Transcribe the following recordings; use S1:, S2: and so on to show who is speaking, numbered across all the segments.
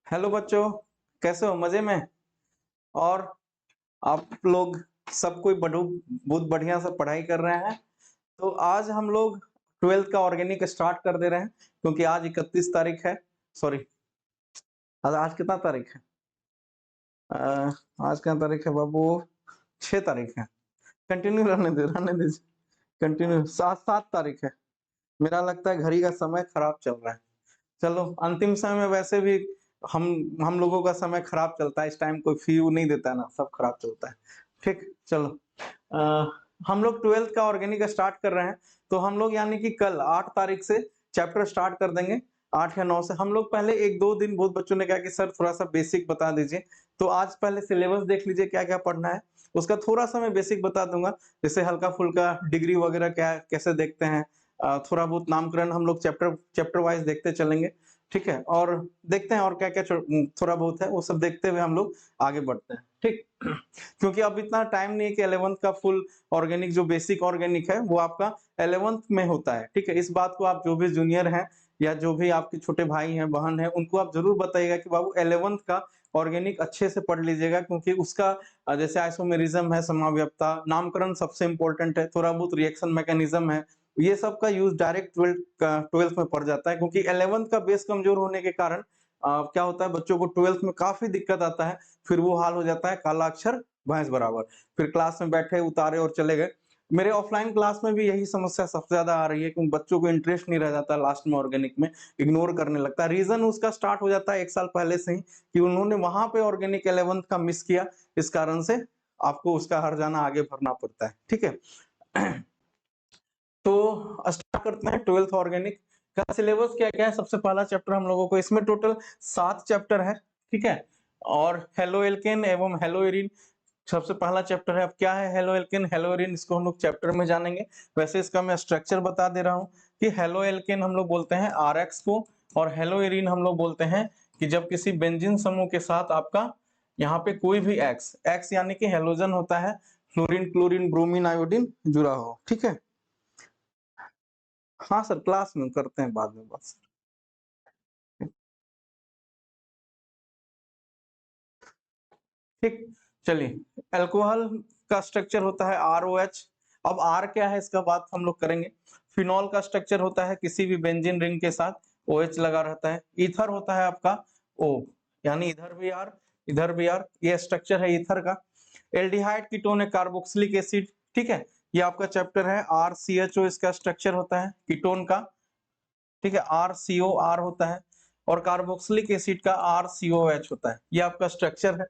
S1: Hello बच्चों, कैसे हो? मजे में? और आप लोग सब कोई बड़ू बहुत बढ़िया से पढ़ाई कर रहे हैं। तो आज हम लोग 12th का ऑर्गेनिक स्टार्ट कर दे रहे हैं, क्योंकि आज 31 तारीख है। सॉरी, आज कितना तारीख है? अ, आज क्या तारीख है बाबू? 6 तारीख है। कंटिन्यू रहने दीजिए। कंटिन्यू 7 तारीख है। मेरा लगता है घड़ी का समय खराब चल रहा है। चलो, अंतिम समय में वैसे भी हम हम लोगों का समय खराब चलता है। इस टाइम कोई फीव नहीं देता है ना, सब खराब चलता है। ठीक, चलो। अ, हम लोग 12th का ऑर्गेनिक स्टार्ट कर रहे हैं। तो हम लोग यानी कि कल 8 तारीख से चैप्टर स्टार्ट कर देंगे। 8 या 9 से हम लोग पहले 1-2 दिन बहुत बच्चों ने कहा कि सर थोड़ा सा बेसिक बता दीजिए। तो आज पहले सिलेबस देख लीजिए क्या क्या पढ़ना है। उसका थोड़ा सा मैं बेसिक बता दूंगा, जैसे हल्का फुल्का डिग्री वगैरह क्या कैसे देखते हैं। थोड़ा बहुत नामकरण हम लोग चैप्टर चैप्टर वाइज देखते चलेंगे। ठीक है, और देखते हैं और क्या क्या थोड़ा बहुत है वो सब देखते हुए हम लोग आगे बढ़ते हैं। ठीक। क्योंकि अब इतना टाइम नहीं है कि 11th का फुल ऑर्गेनिक जो बेसिक ऑर्गेनिक है वो आपका 11th में होता है। ठीक है, इस बात को आप जो भी जूनियर हैं या जो भी आपके छोटे भाई हैं बहन हैं उनको आप जरूर बताइएगा कि बाबू 11th का ऑर्गेनिक अच्छे से पढ़ लीजिएगा, क्योंकि उसका जैसे आइसोमेरिज्म है, समाव्यपता, नामकरण सबसे इंपॉर्टेंट है, थोड़ा बहुत रिएक्शन मैकेनिज्म है, ये सब का यूज डायरेक्ट 12th में पड़ जाता है। क्योंकि 11th का बेस कमजोर होने के कारण क्या होता है, बच्चों को 12th में काफी दिक्कत आता है। फिर वो हाल हो जाता है काला अक्षर भैंस बराबर। फिर क्लास में बैठे उतारे और चले गए। मेरे ऑफलाइन क्लास में भी यही समस्या सबसे ज्यादा आ रही है कि बच्चों को इंटरेस्ट नहीं रह जाता लास्ट में ऑर्गेनिक में, इग्नोर करने लगता है। रीजन उसका स्टार्ट हो जाता है 1 साल पहले से ही कि उन्होंने वहां पे ऑर्गेनिक 11th का मिस किया। इस कारण से आपको उसका हर जाना आगे भरना पड़ता है। ठीक है। तो स्टार्ट करते हैं 12th ऑर्गेनिक का सिलेबस क्या क्या है। सबसे पहला चैप्टर हम लोगों को, इसमें टोटल 7 चैप्टर है। ठीक है, और हेलो एल्केन एवं हेलो एरिन सबसे पहला चैप्टर है। अब क्या है हेलो एल्केन हेलो एरिन, इसको हम लोग चैप्टर में जानेंगे। वैसे इसका मैं स्ट्रक्चर बता दे रहा हूँ कि हेलो एल्केन हम लोग बोलते हैं RX को, और हेलो एरिन हम लोग बोलते हैं कि जब किसी बेंजीन समूह के साथ आपका यहाँ पे कोई भी एक्स एक्स यानी कि हेलोजन होता है, फ्लोरीन क्लोरीन ब्रोमीन आयोडीन जुड़ा हो। ठीक है। हाँ सर, क्लास में करते हैं बाद में बस। ठीक, चलिए। अल्कोहल का स्ट्रक्चर होता है ROH। अब R क्या है इसका बात हम लोग करेंगे। फिनॉल का स्ट्रक्चर होता है किसी भी बेंजीन रिंग के साथ OH लगा रहता है। ईथर होता है आपका O, यानी इधर भी R इधर भी R, ये स्ट्रक्चर है ईथर का। एल्डिहाइड कीटोन है कार्बोक्सिलिक एसिड। ठीक है, ये आपका चैप्टर है। RCHO इसका स्ट्रक्चर होता है कीटोन का। ठीक है, RCOR होता है, और कार्बोक्सिलिक एसिड का RCOH होता है। ये आपका स्ट्रक्चर है।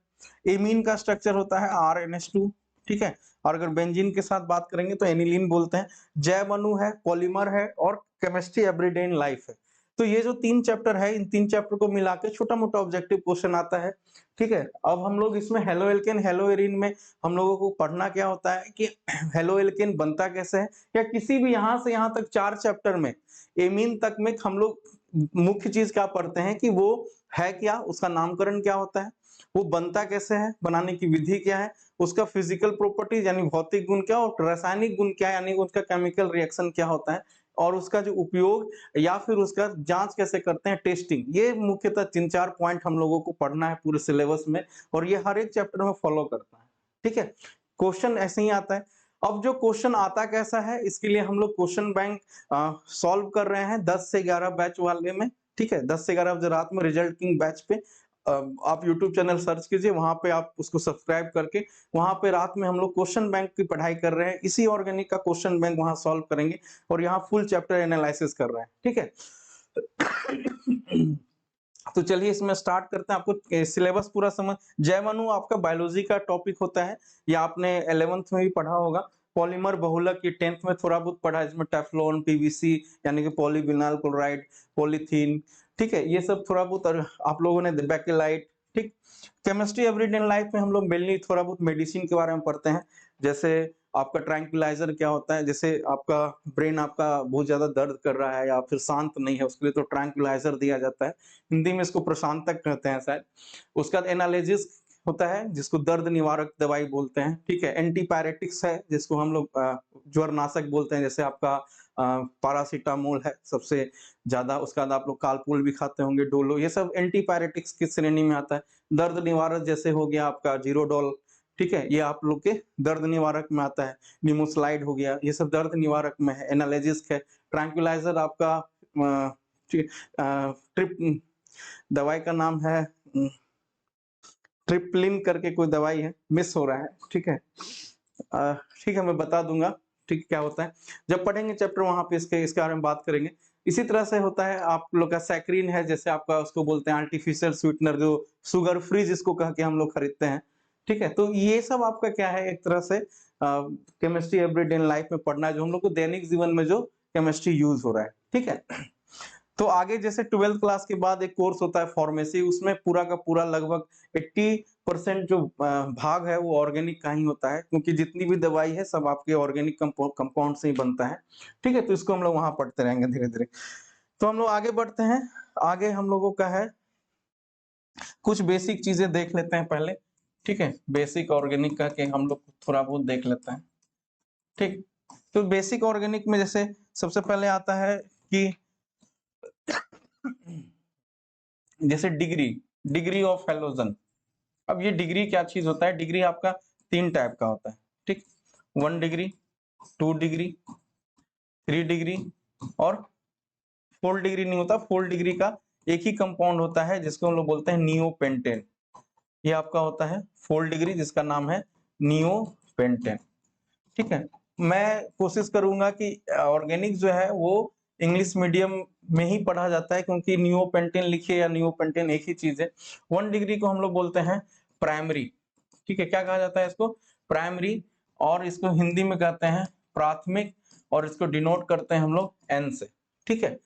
S1: एमीन का स्ट्रक्चर होता है RNH2। ठीक है, और अगर बेंजीन के साथ बात करेंगे तो एनिलीन बोलते हैं। जैव अणु है, पॉलीमर है, और केमिस्ट्री एवरीडे इन लाइफ है। तो ये जो 3 चैप्टर है, इन 3 चैप्टर को मिला के छोटा मोटा ऑब्जेक्टिव क्वेश्चन आता है। ठीक है, अब हम लोग इसमें हेलो एल्केन हेलो एरिन में हम लोगों को पढ़ना क्या होता है कि हेलो एल्केन बनता कैसे है, या किसी भी यहाँ से यहाँ तक 4 चैप्टर में एमीन तक में हम लोग मुख्य चीज क्या पढ़ते हैं कि वो है क्या, उसका नामकरण क्या होता है, वो बनता कैसे है, बनाने की विधि क्या है, उसका फिजिकल प्रॉपर्टीज यानी भौतिक गुण क्या, और रासायनिक गुण क्या यानी उसका केमिकल रिएक्शन क्या होता है, और उसका जो उपयोग या फिर उसका जांच कैसे करते हैं, टेस्टिंग। ये मुख्यतः 3-4 पॉइंट हम लोगों को पढ़ना है पूरे सिलेबस में, और ये हर एक चैप्टर में फॉलो करता है। ठीक है, क्वेश्चन ऐसे ही आता है। अब जो क्वेश्चन आता कैसा है, इसके लिए हम लोग क्वेश्चन बैंक सॉल्व कर रहे हैं 10 से 11 बैच वाले में। ठीक है, 10 से 11 बजे रात में रिजल्ट किंग बैच पे आप यूट्यूब चैनल सर्च कीजिए, वहां पे आप उसको सब्सक्राइब करके वहां पे रात में हम लोग क्वेश्चन बैंक की पढ़ाई कर रहे हैं। इसी ऑर्गेनिक का क्वेश्चन बैंक वहां सॉल्व करेंगे, और यहाँ फुल चैप्टर एनालिसिस कर रहे हैं। ठीक है। तो चलिए इसमें स्टार्ट करते हैं। आपको सिलेबस पूरा समझ, जैव अणु आपका बायोलॉजी का टॉपिक होता है, या आपने 11th में भी पढ़ा होगा। पॉलीमर बहुलक ये 10th में थोड़ा बहुत पढ़ा है, इसमें टेफ्लॉन पीवीसी यानी कि पॉलीविनाइल क्लोराइड, पॉलीथीन। ठीक है, ये सब थोड़ा बहुत आप लोगों ने बेकेलाइट। ठीक, केमिस्ट्री एवरीडे लाइफ में हम लोग मेनली थोड़ा बहुत मेडिसिन के बारे में पढ़ते हैं। जैसे आपका ट्रैंक्विलाइजर क्या होता है, जैसे आपका ब्रेन आपका बहुत ज्यादा दर्द कर रहा है या फिर शांत नहीं है, उसके लिए तो ट्रैंक्विलाइजर दिया जाता है। हिंदी में इसको प्रशांतक कहते हैं शायद। उसका एनालिसिस होता है जिसको दर्द निवारक दवाई बोलते हैं। ठीक है, एंटीपायरेटिक्स है जिसको हम लोग ज्वरनाशक बोलते हैं, जैसे आपका पैरासिटामोल है सबसे ज्यादा, उसके बाद आप लोग कालपुल भी खाते होंगे, डोलो, ये सब एंटीपायरेटिक्स की श्रेणी में आता है। दर्द निवारक जैसे हो गया आपका जीरोडोल, ठीक है, ये आप लोग के दर्द निवारक में आता है। निमोस्लाइड हो गया, ये सब दर्द निवारक में है। एनाल्जेसिक है। ट्रैंक्विलाइजर आपका ट्रिप दवाई का नाम है ट्रिप्लिन करके कोई दवाई है, मिस हो रहा है, ठीक है। ठीक है, मैं बता दूंगा, ठीक क्या होता है, जब पढ़ेंगे चैप्टर वहां पे इसके बारे में बात करेंगे। इसी तरह से होता है आप लोग का सैक्रिन है, जैसे आपका उसको बोलते हैं आर्टिफिशियल स्वीटनर, जो शुगर फ्री जिसको कह के हम लोग खरीदते हैं, ठीक है। तो ये सब आपका क्या है, एक तरह से केमिस्ट्री एवरीडे लाइफ में पढ़ना है, जो हम लोग को दैनिक जीवन में जो केमिस्ट्री यूज हो रहा है, ठीक है। तो आगे जैसे 12th क्लास के बाद एक कोर्स होता है फार्मेसी, उसमें पूरा का पूरा लगभग 80% जो भाग है वो ऑर्गेनिक का ही होता है, क्योंकि जितनी भी दवाई है सब आपके ऑर्गेनिक कंपाउंड से ही बनता है, ठीक है। तो इसको हम लोग वहां पढ़ते रहेंगे धीरे धीरे। तो हम लोग आगे बढ़ते हैं। आगे हम लोगों का है कुछ बेसिक चीजें देख लेते हैं पहले, ठीक है। बेसिक ऑर्गेनिक का के हम लोग थोड़ा बहुत देख लेते हैं, ठीक। तो बेसिक ऑर्गेनिक में जैसे सबसे पहले आता है कि जैसे डिग्री ऑफ हैलोजन। अब ये डिग्री क्या चीज होता है, डिग्री आपका 3 टाइप का होता है, ठीक। 1 डिग्री, 2 डिग्री, 3 डिग्री और 4 डिग्री नहीं होता। 4 डिग्री का एक ही कंपाउंड होता है जिसको हम लोग बोलते हैं नियोपेंटेन। ये आपका होता है 4 डिग्री, जिसका नाम है नियोपेंटेन, ठीक है। मैं कोशिश करूंगा कि ऑर्गेनिक जो है वो इंग्लिश मीडियम में ही पढ़ा जाता है, क्योंकि नियोपेंटेन लिखिए या नियोपेंटेन एक ही चीज है। 1 डिग्री को हम लोग बोलते हैं प्राइमरी, ठीक है। क्या कहा जाता है इसको, प्राइमरी, और इसको हिंदी में कहते हैं प्राथमिक, और इसको डिनोट करते हैं हम लोग एन से, ठीक है।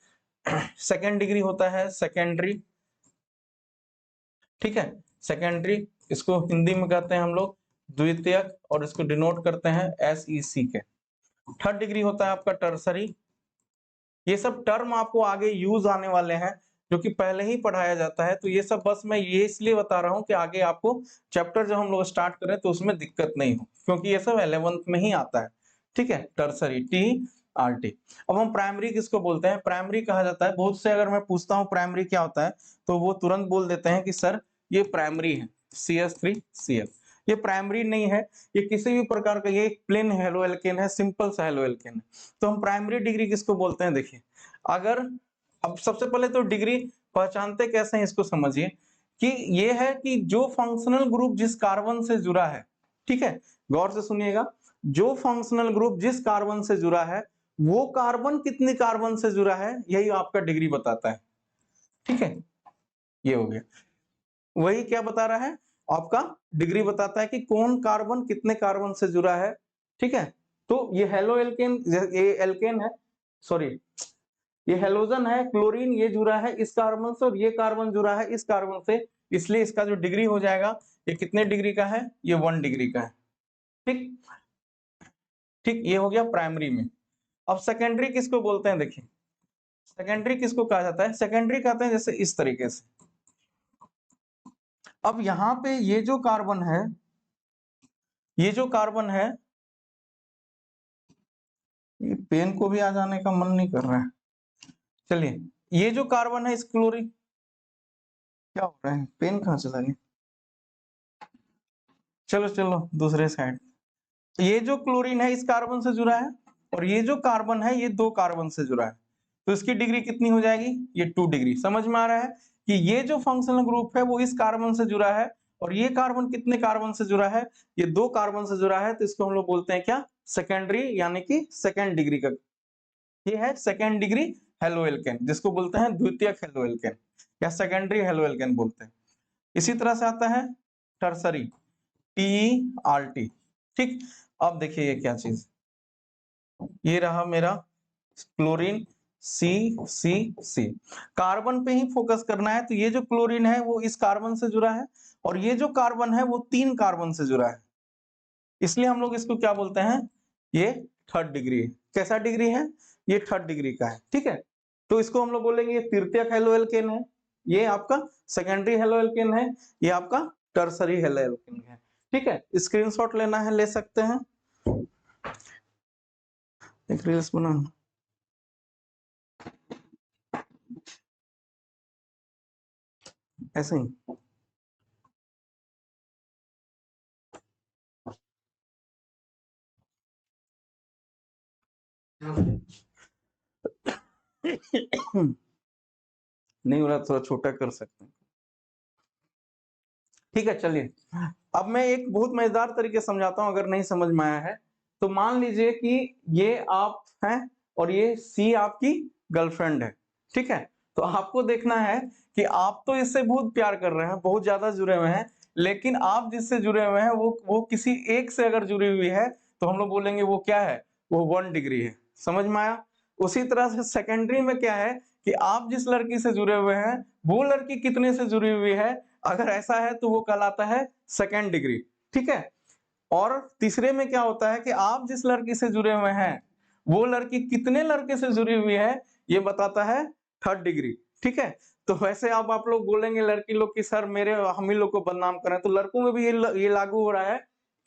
S1: 2nd डिग्री होता है सेकेंडरी, ठीक है। सेकेंडरी, इसको हिंदी में कहते हैं हम लोग द्वितीयक, और इसको डिनोट करते हैं SEC के। 3rd डिग्री होता है आपका टर्सरी। ये सब टर्म आपको आगे यूज आने वाले हैं, जो कि पहले ही पढ़ाया जाता है। तो ये सब बस मैं ये इसलिए बता रहा हूँ कि आगे आपको चैप्टर जब हम लोग स्टार्ट करें तो उसमें दिक्कत नहीं हो, क्योंकि ये सब 11th में ही आता है, ठीक है। Tertiary, TRT। अब हम प्राइमरी किसको बोलते हैं, प्राइमरी कहा जाता है, बहुत से अगर मैं पूछता हूँ प्राइमरी क्या होता है, तो वो तुरंत बोल देते हैं कि सर ये प्राइमरी है, CH3Cl। ये प्राइमरी नहीं है, ये किसी भी प्रकार का, ये एक प्लेन हेलो एल्केन है, सिंपल सा हेलो एल्केन है। तो हम प्राइमरी डिग्री किसको बोलते हैं, देखिए। अगर अब सबसे पहले तो डिग्री पहचानते कैसे हैं इसको समझिए, कि ये है कि जो फंक्शनल ग्रुप जिस कार्बन से जुड़ा है, ठीक है, गौर से सुनिएगा, जो फंक्शनल ग्रुप जिस कार्बन से जुड़ा है, वो कार्बन कितने कार्बन से जुड़ा है, यही आपका डिग्री बताता है, ठीक है। ये हो गया, वही क्या बता रहा है, आपका डिग्री बताता है कि कौन कार्बन कितने कार्बन से जुड़ा है, ठीक है। तो ये हेलो एल्केन, ये एल्केन है, सॉरी, ये हेलोजन है, क्लोरीन, ये जुड़ा है इस कार्बन से, और ये कार्बन जुड़ा है इस कार्बन से, इसलिए इसका जो डिग्री हो जाएगा, ये कितने डिग्री का है, ये 1 डिग्री का है, ठीक। ठीक, ये हो गया प्राइमरी में। अब सेकेंडरी किसको बोलते हैं, देखिए। सेकेंडरी किसको कहा जाता है, सेकेंडरी कहते हैं जैसे इस तरीके से। अब यहाँ पे ये जो कार्बन है, ये जो कार्बन है, ये पेन को भी आ जाने का मन नहीं कर रहा है, चलिए। ये जो कार्बन है इस क्लोरीन, क्या हो रहा है, पेन कहाँ चला गया, चलो चलो दूसरे साइड। ये जो क्लोरीन है इस कार्बन से जुड़ा है, और ये जो कार्बन है ये 2 कार्बन से जुड़ा है, तो इसकी डिग्री कितनी हो जाएगी, ये 2 डिग्री। समझ में आ रहा है कि ये जो फंक्शनल ग्रुप है वो इस कार्बन से जुड़ा है, और ये कार्बन कितने कार्बन से जुड़ा है, ये 2 कार्बन से जुड़ा है, तो इसको हम लोग बोलते हैं क्या, सेकेंडरी, यानी कि 2nd डिग्री का। ये है 2nd डिग्री हेलो एल्केन, जिसको बोलते हैं द्वितीयक हेलो एल्केन, या सेकेंडरी हेलो एल्केन बोलते हैं। इसी तरह से आता है टर्सरी, TERT, ठीक। अब देखिए ये क्या चीज, ये रहा मेरा क्लोरीन, CCC। कार्बन पे ही फोकस करना है, तो ये जो क्लोरीन है वो इस कार्बन से जुड़ा है, और ये जो कार्बन है वो 3 कार्बन से जुड़ा है, इसलिए हम लोग इसको क्या बोलते हैं, ये 3rd डिग्री है। कैसा डिग्री है, ये 3rd डिग्री का है, ठीक है। तो इसको हम लोग बोलेंगे ये तृतीयक हेलो एल्केन है, ये आपका सेकेंडरी हेलो एल्केन है, ये आपका टर्सरी हेलो एल्केन है, ठीक है। स्क्रीनशॉट लेना है ले सकते हैं, एक रील्स बनाना। ऐसे ही। नहीं हो रहा, थोड़ा छोटा कर सकते हैं। ठीक है, चलिए अब मैं एक बहुत मजेदार तरीके से समझाता हूं, अगर नहीं समझ में आया है तो मान लीजिए कि ये आप हैं और ये सी आपकी गर्लफ्रेंड है, ठीक है। तो आपको देखना है कि आप तो इससे बहुत प्यार कर रहे हैं, बहुत ज्यादा जुड़े हुए हैं, लेकिन आप जिससे जुड़े हुए हैं वो किसी एक से अगर जुड़ी हुई है तो हम लोग बोलेंगे वो क्या है, वो 1 डिग्री है। समझ में आया? उसी तरह से सेकेंडरी में क्या है कि आप जिस लड़की से जुड़े हुए हैं वो लड़की कितने से जुड़ी हुई है, अगर ऐसा है तो वो कहलाता है सेकेंड डिग्री, ठीक है। और तीसरे में क्या होता है कि आप जिस लड़की से जुड़े हुए हैं वो लड़की कितने लड़के से जुड़ी हुई है, ये बताता है थर्ड डिग्री, ठीक है। तो वैसे अब आप लोग बोलेंगे लड़की लोग की सर मेरे हम ही लोग को बदनाम करें, तो लड़कों में भी ये लागू हो रहा है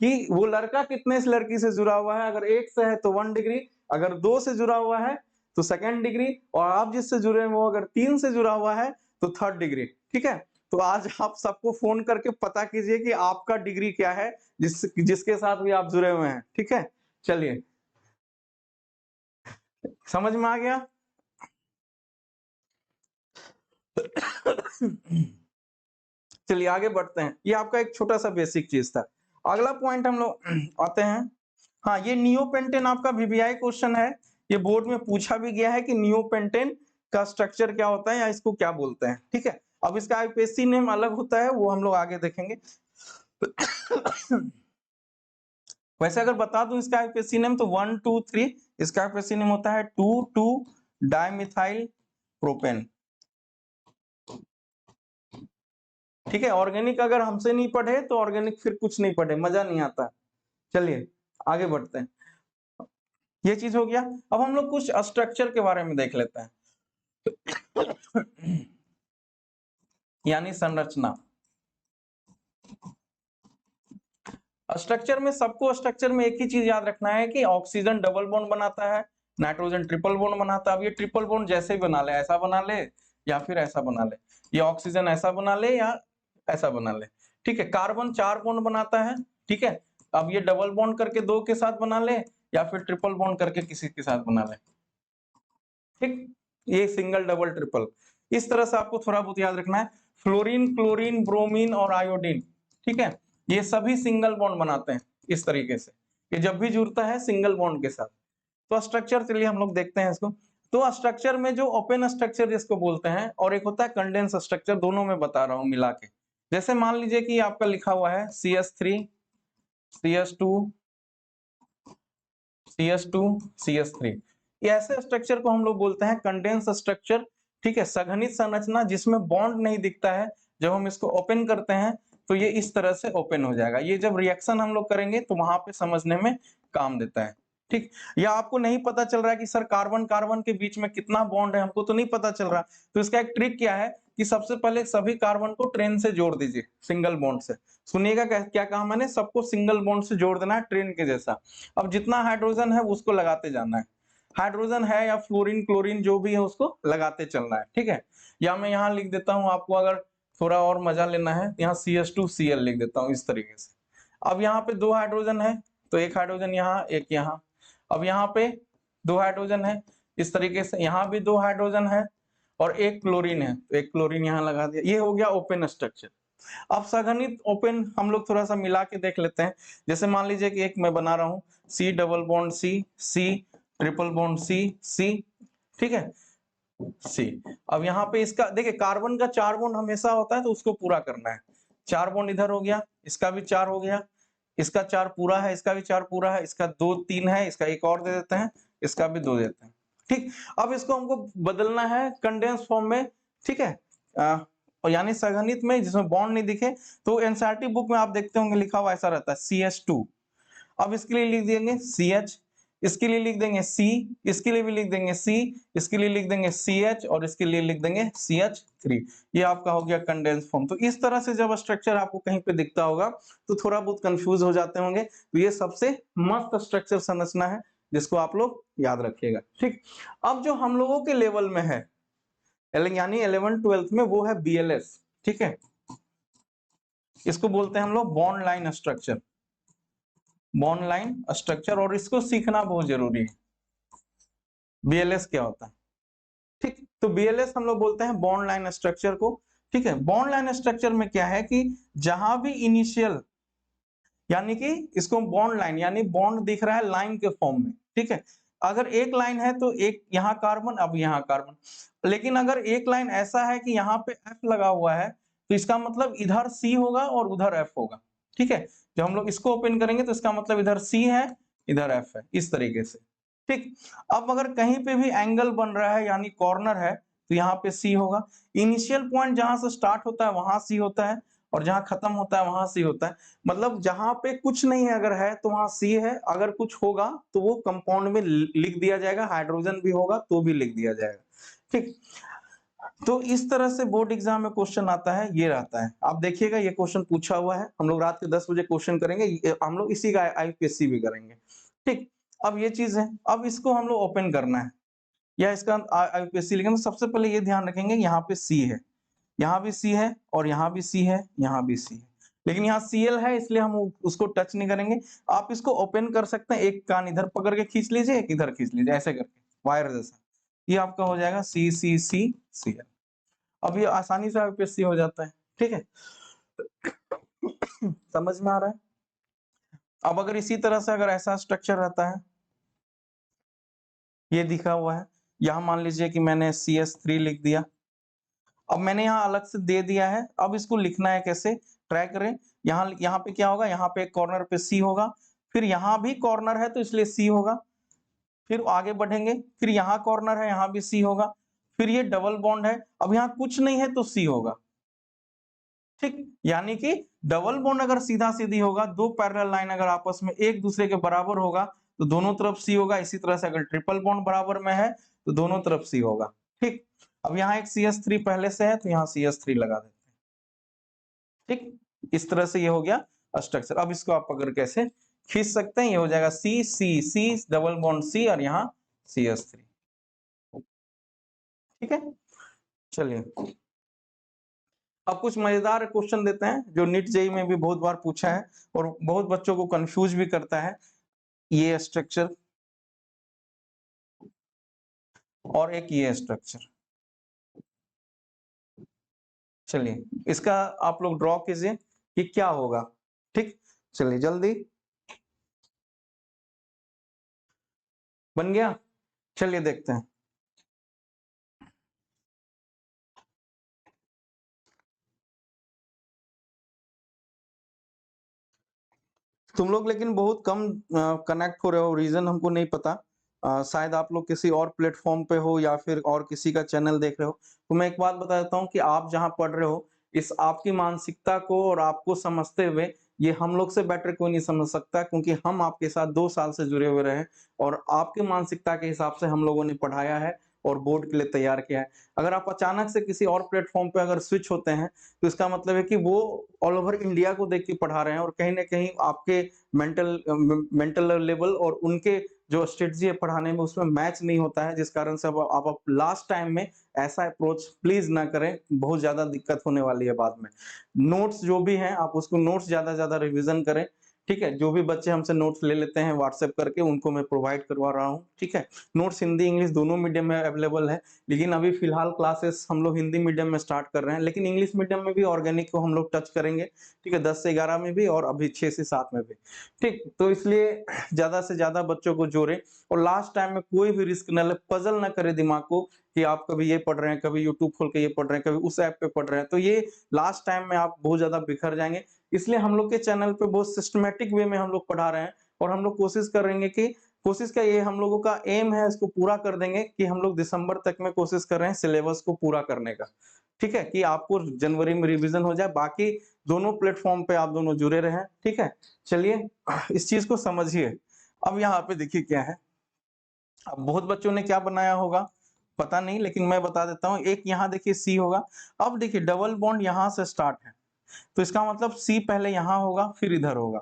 S1: कि वो लड़का कितने इस लड़की से जुड़ा हुआ है, अगर एक से है तो 1 डिग्री, अगर 2 से जुड़ा हुआ है तो सेकेंड डिग्री, और आप जिससे जुड़े हैं वो अगर 3 से जुड़ा हुआ है तो थर्ड डिग्री, ठीक है। तो आज आप सबको फोन करके पता कीजिए कि आपका डिग्री क्या है, जिसके साथ भी आप जुड़े हुए हैं, ठीक है। चलिए, समझ में आ गया? चलिए आगे बढ़ते हैं, ये आपका एक छोटा सा बेसिक चीज था। अगला पॉइंट हम लोग आते हैं। हाँ, ये नियोपेंटेन आपका वीवीआई क्वेश्चन है, ये बोर्ड में पूछा भी गया है कि नियोपेंटेन का स्ट्रक्चर क्या होता है या इसको क्या बोलते हैं, ठीक है। अब इसका आईपीएससी नेम अलग होता है, वो हम लोग आगे देखेंगे। वैसे अगर बता दूं इसका आईपीएससी नेम तो 1 2 3, इसका आईपीएससी नेम होता है 2 2 डाइमिथाइल प्रोपेन, ठीक है। ऑर्गेनिक अगर हमसे नहीं पढ़े तो ऑर्गेनिक फिर कुछ नहीं पढ़े, मजा नहीं आता। चलिए आगे बढ़ते हैं, ये चीज हो गया। अब हम लोग कुछ स्ट्रक्चर के बारे में देख लेते हैं, यानी संरचना। स्ट्रक्चर में सबको स्ट्रक्चर में एक ही चीज याद रखना है कि ऑक्सीजन डबल बॉन्ड बनाता है, नाइट्रोजन ट्रिपल बॉन्ड बनाता है। अब ये ट्रिपल बॉन्ड जैसे भी बना ले, ऐसा बना ले या फिर ऐसा बना ले, ये ऑक्सीजन ऐसा बना ले या ऐसा बना ले, ठीक है। कार्बन 4 बॉन्ड बनाता है, ठीक है। अब ये डबल बॉन्ड करके 2 के साथ बना ले या फिर ट्रिपल बॉन्ड करके किसी के साथ बना ले, ठीक। ये सिंगल डबल ट्रिपल, इस तरह से आपको थोड़ा बहुत याद रखना है। फ्लोरीन, क्लोरीन, ब्रोमीन और आयोडीन, ठीक है, ये सभी सिंगल बॉन्ड बनाते हैं इस तरीके से, ये जब भी जुड़ता है सिंगल बॉन्ड के साथ। तो स्ट्रक्चर चलिए हम लोग देखते हैं इसको। तो स्ट्रक्चर में जो ओपन स्ट्रक्चर जिसको बोलते हैं और एक होता है कंडेंस स्ट्रक्चर, दोनों में बता रहा हूं मिला के। जैसे मान लीजिए कि आपका लिखा हुआ है CH3 CH2 CH2 CH3, ये ऐसे स्ट्रक्चर को हम लोग बोलते हैं कंडेंस स्ट्रक्चर, ठीक है। सघनित संरचना जिसमें बॉन्ड नहीं दिखता है, जब हम इसको ओपन करते हैं तो ये इस तरह से ओपन हो जाएगा। ये जब रिएक्शन हम लोग करेंगे तो वहां पे समझने में काम देता है, ठीक। या आपको नहीं पता चल रहा है कि सर कार्बन कार्बन के बीच में कितना बॉन्ड है, हमको तो नहीं पता चल रहा, तो इसका एक ट्रिक क्या है कि सबसे पहले सभी कार्बन को ट्रेन से जोड़ दीजिए सिंगल बॉन्ड से। सुनिएगा क्या कहा मैंने, सबको सिंगल बॉन्ड से जोड़ देना है ट्रेन के जैसा। अब जितना हाइड्रोजन है उसको लगाते जाना है, हाइड्रोजन है या फ्लोरीन क्लोरीन जो भी है उसको लगाते चलना है, ठीक है। या मैं यहाँ लिख देता हूँ आपको, अगर थोड़ा और मजा लेना है यहाँ CH2Cl लिख देता हूँ इस तरीके से। अब यहाँ पे 2 हाइड्रोजन है तो एक हाइड्रोजन यहाँ एक यहाँ, अब यहाँ पे 2 हाइड्रोजन है इस तरीके से, यहाँ भी 2 हाइड्रोजन है और एक क्लोरीन है तो एक क्लोरीन यहाँ लगा दिया। ये हो गया ओपन स्ट्रक्चर। अब सघनित ओपन हम लोग थोड़ा सा मिला के देख लेते हैं। जैसे मान लीजिए कि एक मैं बना रहा हूँ C double bond C triple bond C, ठीक है, C। अब यहाँ पे इसका देखिए कार्बन का 4 बॉन्ड हमेशा होता है तो उसको पूरा करना है। 4 बॉन्ड इधर हो गया, इसका भी 4 हो गया, इसका 4 पूरा है, इसका भी 4 पूरा है, इसका 2 3 है, इसका एक और दे देते हैं, इसका भी 2 देते हैं, ठीक। अब इसको हमको बदलना है कंडेंस फॉर्म में, ठीक है, और यानी सघनित में जिसमें बॉन्ड नहीं दिखे। तो एनसीईआरटी बुक में आप देखते होंगे लिखा हुआ ऐसा रहता है CH2। अब इसके लिए लिख देंगे CH, इसके लिए लिख देंगे C, इसके लिए भी लिख देंगे C, इसके लिए लिख देंगे CH और इसके लिए लिख देंगे CH3। ये आपका हो गया कंडेंस फॉर्म। तो इस तरह से जब स्ट्रक्चर आपको कहीं पे दिखता होगा तो थोड़ा बहुत कंफ्यूज हो जाते होंगे, तो ये सबसे मस्त स्ट्रक्चर संरचना है जिसको आप लोग याद रखिएगा, ठीक। अब जो हम लोगों के लेवल में है यानी 11th 12th में, वो है BLS। ठीक है, इसको बोलते हैं हम लोग bond line structure, bond line structure, और इसको सीखना बहुत जरूरी है। बीएलएस क्या होता है, ठीक, तो बीएलएस हम लोग बोलते हैं बॉन्ड लाइन स्ट्रक्चर को। ठीक है, बॉन्ड लाइन स्ट्रक्चर में क्या है कि जहां भी इनिशियल, यानी कि इसको बॉन्ड लाइन, यानी बॉन्ड दिख रहा है लाइन के फॉर्म में, ठीक है, अगर एक लाइन है तो एक यहाँ कार्बन, अब यहाँ कार्बन, लेकिन अगर एक लाइन ऐसा है कि यहाँ पे एफ लगा हुआ है, तो इसका मतलब इधर सी होगा और उधर एफ होगा। ठीक है, जब हम लोग इसको ओपन करेंगे तो इसका मतलब इधर सी है, इधर एफ है, इस तरीके से। ठीक, अब अगर कहीं पे भी एंगल बन रहा है यानी कॉर्नर है, तो यहाँ पे सी होगा। इनिशियल पॉइंट जहां से स्टार्ट होता है वहां सी होता है, और जहां खत्म होता है वहां सी होता है। मतलब जहां पे कुछ नहीं है अगर है तो वहां सी है, अगर कुछ होगा तो वो कंपाउंड में लिख दिया जाएगा, हाइड्रोजन भी होगा तो भी लिख दिया जाएगा। ठीक, तो इस तरह से बोर्ड एग्जाम में क्वेश्चन आता है, ये रहता है। आप देखिएगा ये क्वेश्चन पूछा हुआ है, हम लोग रात के 10 बजे क्वेश्चन करेंगे, हम लोग इसी का आईपीएससी भी करेंगे। ठीक, अब ये चीज है, अब इसको हम लोग ओपन करना है या इसका आईपीएससी लिखेंगे, तो सबसे पहले ये ध्यान रखेंगे यहाँ पे सी है, यहाँ भी सी है, और यहाँ भी सी है, यहाँ भी सी है, लेकिन यहाँ सीएल है इसलिए हम उसको टच नहीं करेंगे। आप इसको ओपन कर सकते हैं, एक कान इधर पकड़ के खींच लीजिए, एक इधर खींच लीजिए, ऐसे करके वायर जैसा, ये आपका हो जाएगा सी सी सी सी एल। अब ये आसानी से आईपीएससी हो जाता है। ठीक है, समझ में आ रहा है। अब अगर इसी तरह से अगर ऐसा स्ट्रक्चर रहता है, ये दिखा हुआ है, यहाँ मान लीजिए कि मैंने CS3 लिख दिया, अब मैंने यहाँ अलग से दे दिया है, अब इसको लिखना है कैसे, ट्राई करें। यहाँ पे क्या होगा, यहाँ पे एक कॉर्नर पे सी होगा, फिर यहाँ भी कॉर्नर है तो इसलिए सी होगा, फिर आगे बढ़ेंगे, फिर यहाँ कॉर्नर है, यहाँ भी सी होगा, फिर ये डबल बॉन्ड है, अब यहाँ कुछ नहीं है तो सी होगा। ठीक, यानी कि डबल बॉन्ड अगर सीधा सीधी होगा, दो पैरेलल लाइन अगर आपस में एक दूसरे के बराबर होगा तो दोनों तरफ सी होगा। इसी तरह से अगर ट्रिपल बॉन्ड बराबर में है तो दोनों तरफ सी होगा। ठीक, अब यहाँ एक CS3 पहले से है तो यहाँ CS3 लगा देते हैं। ठीक, इस तरह से ये हो गया स्ट्रक्चर। अब इसको आप अगर कैसे खींच सकते हैं, ये हो जाएगा सी सी सी डबल बॉन्ड सी और यहाँ CS3। ठीक है, चलिए अब कुछ मजेदार क्वेश्चन देते हैं जो नीट जेई में भी बहुत बार पूछा है और बहुत बच्चों को कंफ्यूज भी करता है। ये स्ट्रक्चर और एक ये स्ट्रक्चर, चलिए इसका आप लोग ड्रॉ कीजिए कि क्या होगा। ठीक, चलिए जल्दी, बन गया, चलिए देखते हैं। तुम लोग लेकिन बहुत कम कनेक्ट हो रहे हो, रीजन हमको नहीं पता। शायद आप लोग किसी और प्लेटफॉर्म पे हो या फिर और किसी का चैनल देख रहे हो। तो मैं एक बात बता देता हूँ कि आप जहाँ पढ़ रहे हो, इस आपकी मानसिकता को और आपको समझते हुए ये हम लोग से बेटर कोई नहीं समझ सकता, क्योंकि हम आपके साथ 2 साल से जुड़े हुए रहे और आपके मानसिकता के हिसाब से हम लोगों ने पढ़ाया है और बोर्ड के लिए तैयार किया है। अगर आप अचानक से किसी और प्लेटफॉर्म पे अगर स्विच होते हैं तो इसका मतलब है कि वो ऑल ओवर इंडिया को देख के पढ़ा रहे हैं और कहीं ना कहीं आपके मेंटल लेवल और उनके जो स्ट्रेटजी है पढ़ाने में उसमें मैच नहीं होता है, जिस कारण से अब आप लास्ट टाइम में ऐसा अप्रोच प्लीज ना करें, बहुत ज्यादा दिक्कत होने वाली है बाद में। नोट्स जो भी हैं आप उसको नोट्स ज्यादा ज्यादा रिवीजन करें। ठीक है, जो भी बच्चे हमसे नोट्स ले लेते हैं व्हाट्सएप करके उनको मैं प्रोवाइड करवा रहा हूँ। ठीक है, नोट्स हिंदी इंग्लिश दोनों मीडियम में अवेलेबल है, लेकिन अभी फिलहाल क्लासेस हम लोग हिंदी मीडियम में स्टार्ट कर रहे हैं, लेकिन इंग्लिश मीडियम में भी ऑर्गेनिक को हम लोग टच करेंगे। ठीक है, 10 से 11 में भी और अभी 6 से 7 में भी। ठीक, तो इसलिए ज्यादा से ज्यादा बच्चों को जोड़े और लास्ट टाइम में कोई भी रिस्क न ले, पजल ना करे दिमाग को कि आप कभी ये पढ़ रहे हैं, कभी यूट्यूब खोल के ये पढ़ रहे हैं, कभी उस ऐप पे पढ़ रहे हैं, तो ये लास्ट टाइम में आप बहुत ज्यादा बिखर जाएंगे। इसलिए हम लोग के चैनल पे बहुत सिस्टमेटिक वे में हम लोग पढ़ा रहे हैं और हम लोग कोशिश कर रहे हैं कि कोशिश का ये हम लोगों का एम है, इसको पूरा कर देंगे कि हम लोग दिसंबर तक में कोशिश कर रहे हैं सिलेबस को पूरा करने का। ठीक है, कि आपको जनवरी में रिवीजन हो जाए, बाकी दोनों प्लेटफॉर्म पे आप दोनों जुड़े रहें। ठीक है, चलिए इस चीज को समझिए। अब यहाँ पे देखिए क्या है, अब बहुत बच्चों ने क्या बनाया होगा पता नहीं, लेकिन मैं बता देता हूँ। एक यहाँ देखिए सी होगा, अब देखिए डबल बॉन्ड यहाँ से स्टार्ट है तो इसका मतलब सी पहले यहाँ होगा फिर इधर होगा,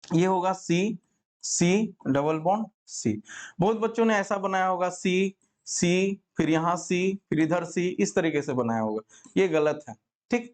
S1: ये होगा सी सी डबल बॉन्ड सी। बहुत बच्चों ने ऐसा बनाया होगा सी सी फिर यहाँ सी फिर इधर सी, इस तरीके से बनाया होगा, ये गलत है। ठीक।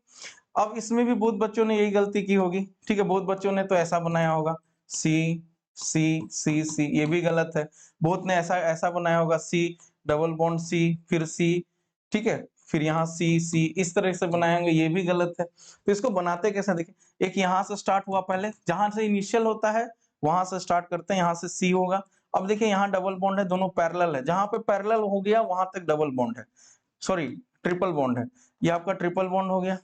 S1: अब इसमें भी बहुत बच्चों ने यही गलती की होगी, ठीक है, बहुत बच्चों ने तो ऐसा बनाया होगा सी सी सी सी, ये भी गलत है। बहुत ने ऐसा ऐसा बनाया होगा सी डबल बॉन्ड सी फिर सी, ठीक है, फिर यहाँ सी सी इस तरह से बनाएंगे, ये भी गलत है। तो इसको बनाते कैसे देखिए, एक यहाँ से स्टार्ट हुआ, पहले जहां से इनिशियल होता है वहां से स्टार्ट करते हैं, यहाँ से सी होगा। अब देखिए यहाँ डबल बॉन्ड है, दोनों पैरेलल है, जहां पे पैरेलल हो गया वहां तक डबल बॉन्ड है, सॉरी ट्रिपल बॉन्ड है, ये आपका ट्रिपल बॉन्ड हो गया,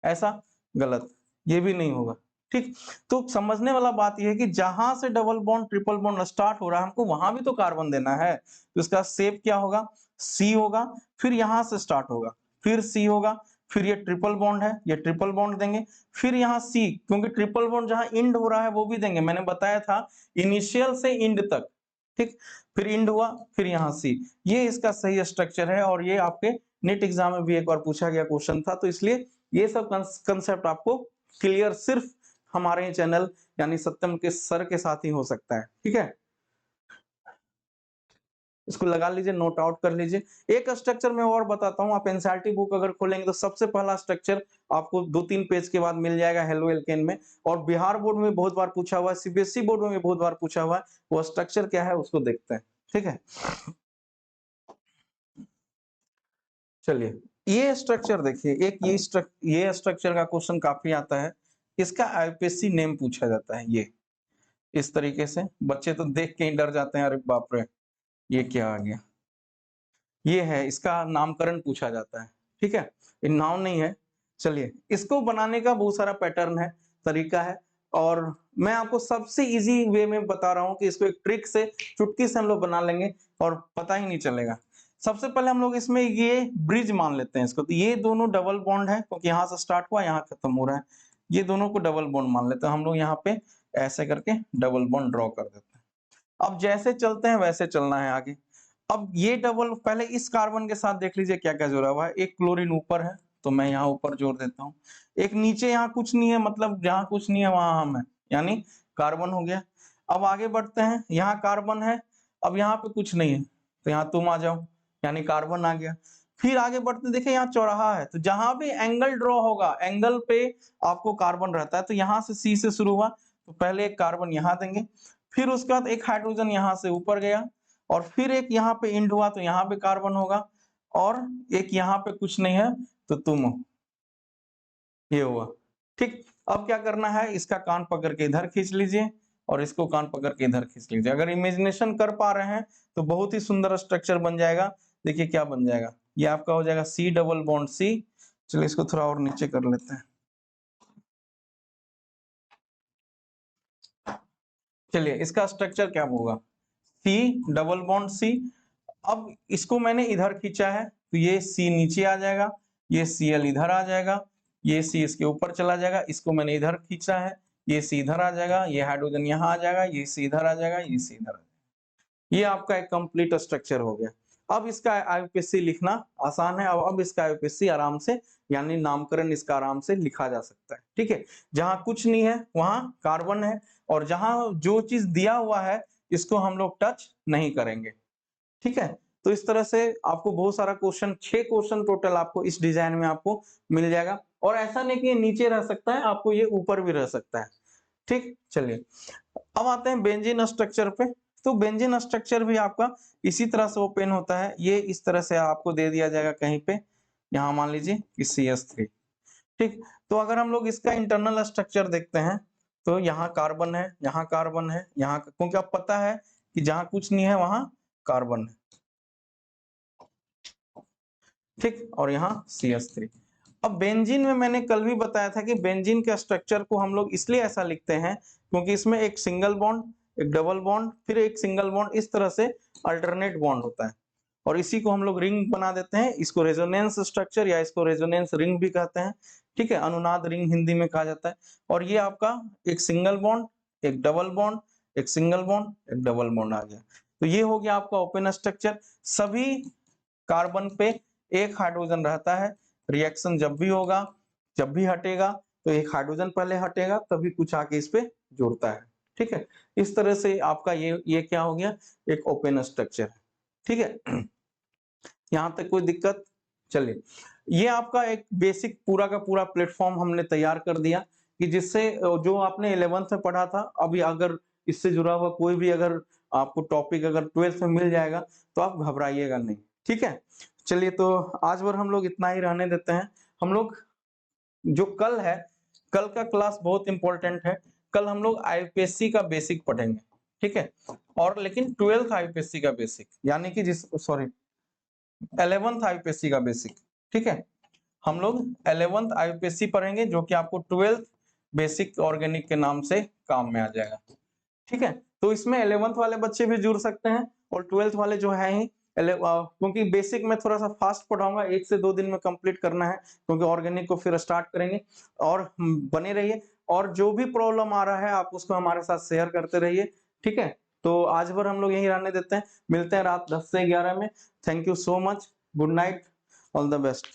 S1: ऐसा गलत, ये भी नहीं होगा। ठीक, तो समझने वाला बात यह है कि जहां से double bond triple bond start हो रहा है हमको वहां भी तो कार्बन देना है, तो इसका शेप क्या होगा, सी होगा, फिर यहां से स्टार्ट होगा, फिर सी होगा, फिर ये ट्रिपल बॉन्ड है, ये ट्रिपल बॉन्ड देंगे, फिर यहाँ सी, क्योंकि ट्रिपल बॉन्ड जहां इंड हो रहा है वो भी देंगे, मैंने बताया था इनिशियल से इंड तक, ठीक, फिर इंड हुआ, फिर यहाँ सी, ये इसका सही स्ट्रक्चर है, और ये आपके नेट एग्जाम में भी एक बार पूछा गया क्वेश्चन था, तो इसलिए ये सब कंसेप्ट आपको क्लियर सिर्फ हमारे चैनल यानी सत्यम के सर के साथ ही हो सकता है, ठीक है। इसको लगा लीजिए, नोट आउट कर लीजिए। एक स्ट्रक्चर में और बताता हूं, आप एनसीईआरटी बुक अगर खोलेंगे तो सबसे पहला स्ट्रक्चर आपको 2-3 पेज के बाद मिल जाएगा हेलो एल्केन में, और बिहार बोर्ड में बहुत बार पूछा हुआ है, सीबीएसई बोर्ड में भी बहुत बार पूछा हुआ है, वो स्ट्रक्चर क्या है उसको देखते हैं, ठीक है। चलिए, ये स्ट्रक्चर देखिए, एक ये स्ट्रक्चर का क्वेश्चन काफी आता है, इसका आईपीएससी नेम पूछा जाता है, ये इस तरीके से बच्चे तो देख के ही डर जाते हैं, अरे बाप रे ये क्या आ गया, ये है इसका नामकरण पूछा जाता है, ठीक है, ये नाम नहीं है। चलिए, इसको बनाने का बहुत सारा पैटर्न है, तरीका है, और मैं आपको सबसे इजी वे में बता रहा हूं कि इसको एक ट्रिक से, चुटकी से हम लोग बना लेंगे और पता ही नहीं चलेगा। सबसे पहले हम लोग इसमें ये ब्रिज मान लेते हैं इसको, तो ये दोनों डबल बॉन्ड है, क्योंकि यहाँ से स्टार्ट हुआ यहाँ खत्म हो रहा है, ये दोनों को डबल बॉन्ड मान लेते हैं हम लोग, यहाँ पे ऐसे करके डबल बॉन्ड ड्रॉ कर देते हैं। अब जैसे चलते हैं वैसे चलना है आगे। अब ये डबल, पहले इस कार्बन के साथ देख लीजिए क्या क्या जोड़ा हुआ है, एक क्लोरीन ऊपर है तो मैं यहाँ ऊपर जोड़ देता हूँ, एक नीचे यहाँ कुछ नहीं है, मतलब जहाँ कुछ नहीं है वहां हम है, यानी कार्बन हो गया। अब आगे बढ़ते हैं, यहाँ कार्बन है, अब यहाँ पे कुछ नहीं है तो यहाँ तुम आ जाओ, यानी कार्बन आ गया। फिर आगे बढ़ते देखिए, यहाँ चौराहा है, तो जहां भी एंगल ड्रॉ होगा एंगल पे आपको कार्बन रहता है, तो यहाँ से सी से शुरू हुआ तो पहले एक कार्बन यहाँ देंगे, फिर उसके बाद एक हाइड्रोजन यहाँ से ऊपर गया, और फिर एक यहाँ पे इंड हुआ तो यहाँ पे कार्बन होगा, और एक यहाँ पे कुछ नहीं है तो तुम हो, ये हुआ, ठीक। अब क्या करना है, इसका कान पकड़ के इधर खींच लीजिए और इसको कान पकड़ के इधर खींच लीजिए, अगर इमेजिनेशन कर पा रहे हैं तो बहुत ही सुंदर स्ट्रक्चर बन जाएगा। देखिए क्या बन जाएगा, ये आपका हो जाएगा सी डबल बॉन्ड सी। चलिए इसको थोड़ा और नीचे कर लेते हैं। चलिए इसका स्ट्रक्चर क्या होगा, सी डबल बॉन्ड सी। अब इसको मैंने इधर खींचा है तो ये सी नीचे आ जाएगा, ये Cl इधर आ जाएगा, ये सी इसके ऊपर चला जाएगा, इसको मैंने इधर खींचा है, ये सी इधर आ जाएगा, ये हाइड्रोजन यहाँ आ जाएगा, ये सी इधर आ जाएगा, ये सी इधर आ जाएगा। ये आपका एक कंप्लीट स्ट्रक्चर हो गया। अब इसका आईपीएससी लिखना आसान है, अब इसका आईपीएससी आराम से, यानी नामकरण इसका आराम से लिखा जा सकता है, ठीक है। जहां कुछ नहीं है वहां कार्बन है, और जहां जो चीज दिया हुआ है इसको हम लोग टच नहीं करेंगे, ठीक है। तो इस तरह से आपको बहुत सारा क्वेश्चन, 6 क्वेश्चन टोटल आपको इस डिजाइन में आपको मिल जाएगा, और ऐसा नहीं कि ये नीचे रह सकता है, आपको ये ऊपर भी रह सकता है, ठीक। चलिए अब आते हैं बेंजीन स्ट्रक्चर पे। तो बेंजीन स्ट्रक्चर भी आपका इसी तरह से ओपन होता है, ये इस तरह से आपको दे दिया जाएगा कहीं पे, यहाँ मान लीजिए कि CH3, ठीक। तो अगर हम लोग इसका इंटरनल स्ट्रक्चर देखते हैं तो यहाँ कार्बन है, यहाँ कार्बन है, यहाँ, क्योंकि अब पता है कि जहां कुछ नहीं है वहां कार्बन है, ठीक, और यहाँ CH3। अब बेंजीन में मैंने कल भी बताया था कि बेंजीन के स्ट्रक्चर को हम लोग इसलिए ऐसा लिखते हैं क्योंकि इसमें एक सिंगल बॉन्ड, एक डबल बॉन्ड, फिर एक सिंगल बॉन्ड, इस तरह से अल्टरनेट बॉन्ड होता है, और इसी को हम लोग रिंग बना देते हैं। इसको रेजोनेंस स्ट्रक्चर या इसको रेजोनेंस रिंग भी कहते हैं, ठीक है, अनुनाद रिंग हिंदी में कहा जाता है। और ये आपका एक सिंगल बॉन्ड, एक डबल बॉन्ड, एक सिंगल बॉन्ड, एक डबल बॉन्ड आ गया, तो ये हो गया आपका ओपन स्ट्रक्चर। सभी कार्बन पे एक हाइड्रोजन रहता है, रिएक्शन जब भी होगा, जब भी हटेगा तो एक हाइड्रोजन पहले हटेगा, तभी कुछ आके इस पे जुड़ता है, ठीक है। इस तरह से आपका ये क्या हो गया, एक ओपन स्ट्रक्चर है, ठीक है। यहां तक कोई दिक्कत? चलिए ये आपका एक बेसिक पूरा का पूरा प्लेटफॉर्म हमने तैयार कर दिया कि जिससे जो आपने 11th में पढ़ा था, अभी अगर इससे जुड़ा हुआ कोई भी अगर आपको टॉपिक अगर 12th में मिल जाएगा, तो आप घबराइएगा नहीं, ठीक है? चलिए तो आज भर हम लोग इतना ही रहने देते हैं। हम लोग जो कल है, कल का क्लास बहुत इंपॉर्टेंट है। कल हम लोग आईपीएससी का बेसिक पढ़ेंगे, ठीक है? और लेकिन 12th आईपीएससी का बेसिक, यानी कि जिस सॉरी 11th आईपीएससी का बेसिक, ठीक है? हम लोग 11th आईपीएससी पढ़ेंगे जो कि आपको 12th बेसिक ऑर्गेनिक के नाम से काम में आ जाएगा, ठीक है? तो इसमें 11th वाले बच्चे भी जुड़ सकते हैं और 12th वाले जो है ही क्योंकि बेसिक में थोड़ा सा फास्ट पढ़ाऊंगा, 1 से 2 दिन में कंप्लीट करना है क्योंकि ऑर्गेनिक को फिर स्टार्ट करेंगे। और बने रहिए, और जो भी प्रॉब्लम आ रहा है आप उसको हमारे साथ शेयर करते रहिए, ठीक है? तो आज भर हम लोग यहीं रहने देते हैं, मिलते हैं रात 10 से 11 में। Thank you so much, good night, all the best.